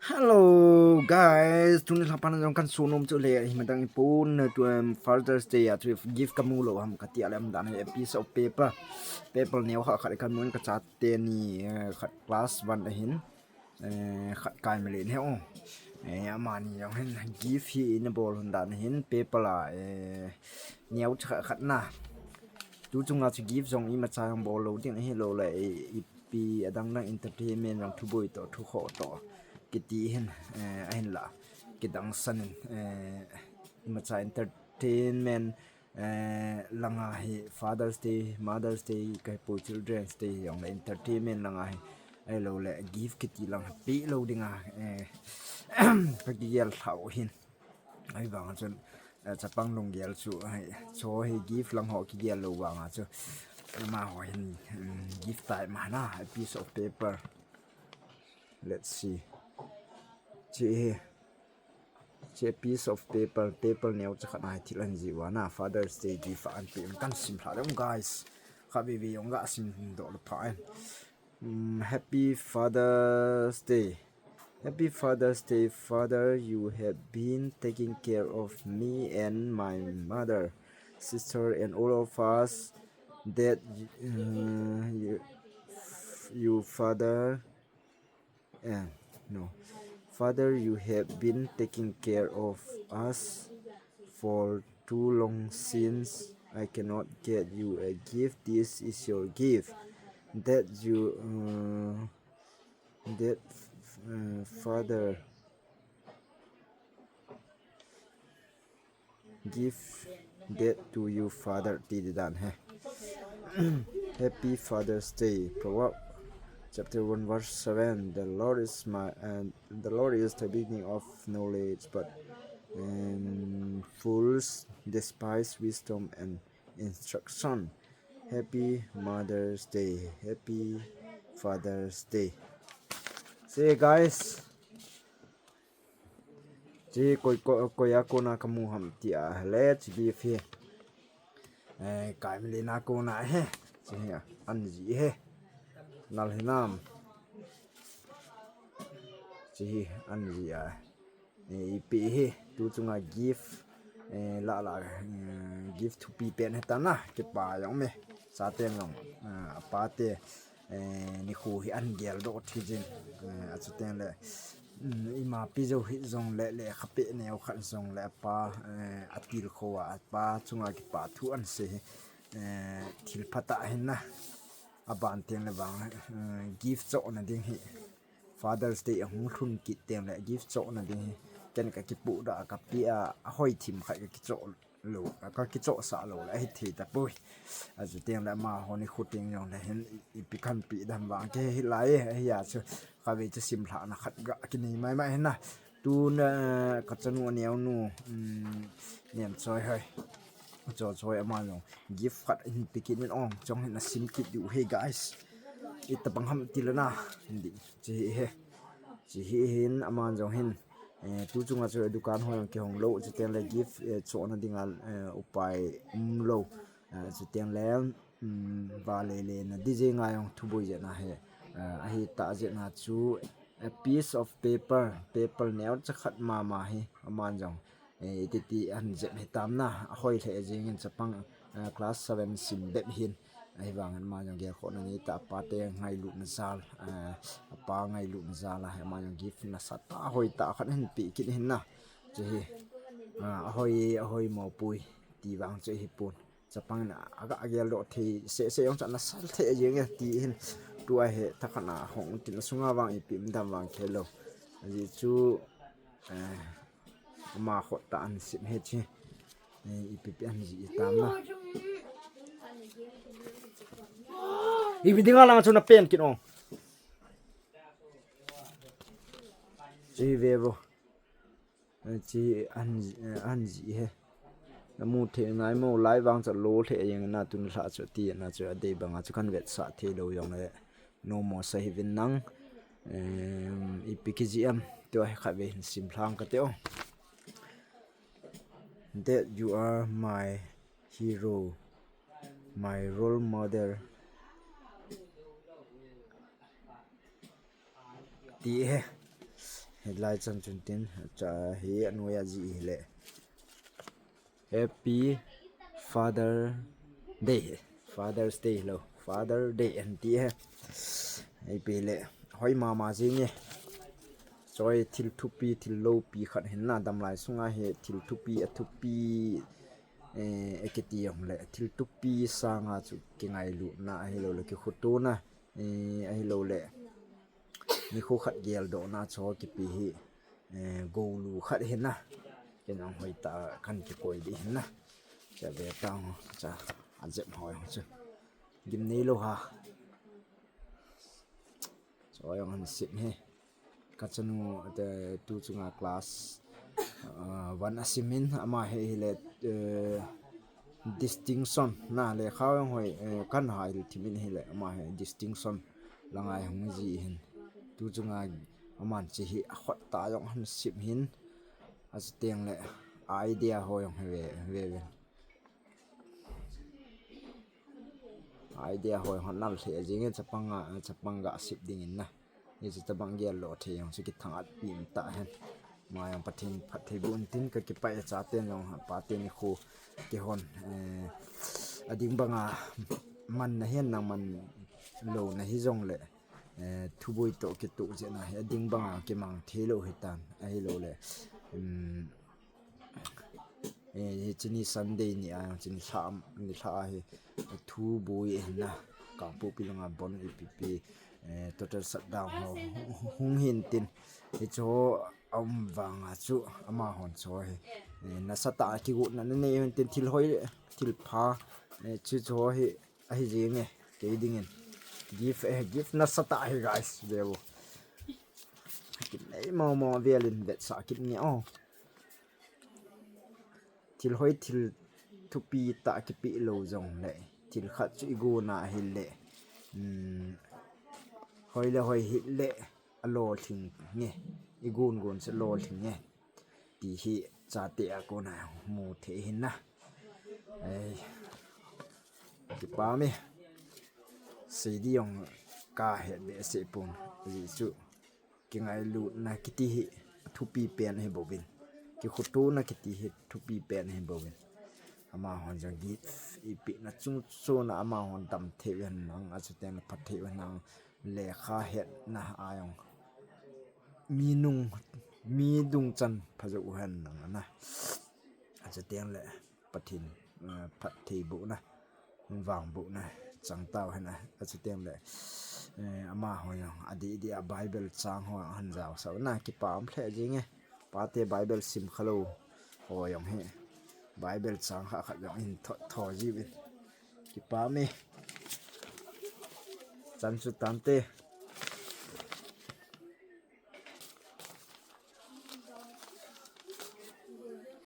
Hello guys, chúng ta pan trong căn số nôm chỗ lệ thì mình đang phun to Father's Day à, to gift kamu lo ham katia lam dan a piece of paper neo khát kan muốn ka chaten ni khát class 1 hin khát kai me le neo amani yang hin gift hi in bol dan hin paper la neo khát na chú chung là gift zong ima cha yang bol lo ding hi lo le pi adang nang entertainment yang thu boi to thu kho to kiti hin ahin la kidang sanin macha entertainment langa hi Father's Day, Mother's Day, kai po Children's Day yong entertainment langa hi ai lo le give kiti lang pi lo dinga ka giel thau hin ai bang chon chapang long giel chu ai cho hi give lang ho ki giel lo wanga chu ma ho hin give time mana a piece of paper. Let's see. Chị piece of paper neo chắc này thì lần gì quá na Father's Day gì phải ăn tiệm căn sim lại đúng guys khá vì ông gã sim độ là phải Happy Father's Day. Happy Father's Day, Father. You have been taking care of me and my mother, sister, and all of us. That you Father, no. Father, you have been taking care of us for too long since I cannot get you a gift. This is your gift. That you, Father, give that to you, Father. Did that, Happy Father's Day. Proverbs chapter 1 verse 7. The Lord is the beginning of knowledge, but fools despise wisdom and instruction. Happy Mother's Day. Happy Father's Day. See guys, chỉ coi cô na kamu ham tia let's give here cái mình na cô na he chỉ ăn gì he nal he nam chỉ ăn gì ipi he tu chunga gift la gift to people he ta na ke pa yong me sa ten long pa te ni khu hi an gel do thijin a chu ten le ima pizo hi zong le khape neo khan zong le pa atil khowa pa chunga ki pa thu an se thil phata hin na aban ten le bang gift cho na ding hi Father's Day hung khun ki tem le gift cho na ding hi ken ka ki pu da ka pi a hoi thim khai ki cho lo ka ki cho sa lo la hi thi ta pui a chu tem le ma ho ni khuting yong le hin i pi khan pi dam wang ke hi lai hi ya chu ka ve chu sim thla na khat ga ki ni mai hin na tu na ka chanu neu nu nem choi hai cho choi ama lo gift khat in pikin in ong chong hin na sim ki du hey guys ita bang ham tilana hindi chi hin ama jong hin tu chunga chu dukan hoi ke hong lo chu ten le gift cho na dinga upai lo chu ten le va le na dj nga yong thu boi je na he a hi ta je na chu a piece of paper neo cha khat ma hi ama jong ti an je he tam na hoi the jing in chapang class 7 sim bet hin ai wang ma jong ge kho na ni ta pa te ngai lu na sal pa ngai lu na sal ha ma jong gift na sa ta hoi ta khan hin pi kin hin na che hoi mo pui ti wang che hi pun chapang na aga agel do thi se yong cha na sal the jing ti hin tu ai he ta khana hong tin sunga wang i pim dam wang khelo ji chu ma kho ta an sim he chi i pi an ji tam na ibi dinga lang chu na pen kin ong chi vevo chi an ji he na mu the ngai mo lai wang cha lo the yang na tun tha chu ti na chu ade banga chu kan vet sa the lo yong le no mo sa hi vin nang ipkgm to ha kha ve sim thlang ka teo. That you are my hero, my role model. Ti he headlight chan chun tin cha he anoya ji le happy father's day lo father day and ti he ai pe le hoi mama ji nge choi thil thupi thil lo pi khat hin na dam lai sunga he thil thupi athupi eketi yong le thil thupi sanga chu kingailut na hi lo le ki khutu na ai lo le ni khu khat gel do na cho ki pi hi go lu khat hin na kenang hoi ta kan ki koi di hin na cha be tang cha ajep hoi chu gim nei lo ha cho yong han sip he kachanu the tu chunga class one asimin ama he le distinction na le khawang hoi kan hai thimin he le ama he distinction langai hung ji hin tu chunga aman chi hi khot ta yong han sip hin as teng le idea hoyong ve idea hoi hon nal the jing chapanga sip ding in na ni cha bang gel lo the yong chi ki thangat pim ta hen ma yang pathin phathei bun tin ka ki pai cha ten long pa te ni khu ki hon ading banga man na hen na man lo na hi jong le thuboi to ki tu je na ading banga ki mang the lo hitan ai lo le chini sunday ni a chini tham ni tha hi thu bui na ka pu pilanga bon ipp total shutdown hung hin tin hi cho wanga chu ama hon cho hi na sata ki gu na ne hin tin thil hoi thil pha chu cho hi ai je nge ke ding in give na sata hi guys veo kin nei mo velin vet sa kin ni thil hoi thil thupi ta ki pi lo jong le thil khat chu igu na hi le hoi hi le alo thing nge igun se lo thing nge ti hi cha te a ko na mu the hin na ai ki pa mi se di yong ka he be se pun ji chu kingailut na kiti hi thupi pen he bobin ki khutu na kiti hi thupi pen he bobin ama hon jang gi ipi na chung chu na ama hon tam the wen nang a chu ten phat the wen nang le kha het na ayong mi dung chan phajo han nang na a chu ten le pathin phat the bu na wang bu na chang taw hana a chu ten le ama hoyang adi dia bible chang ho han jaw sa na ki pam phle jinge pa te bible sim khalo hoyang he bible chang kha kha yang in tho ji bi ki pa me chan chu tam te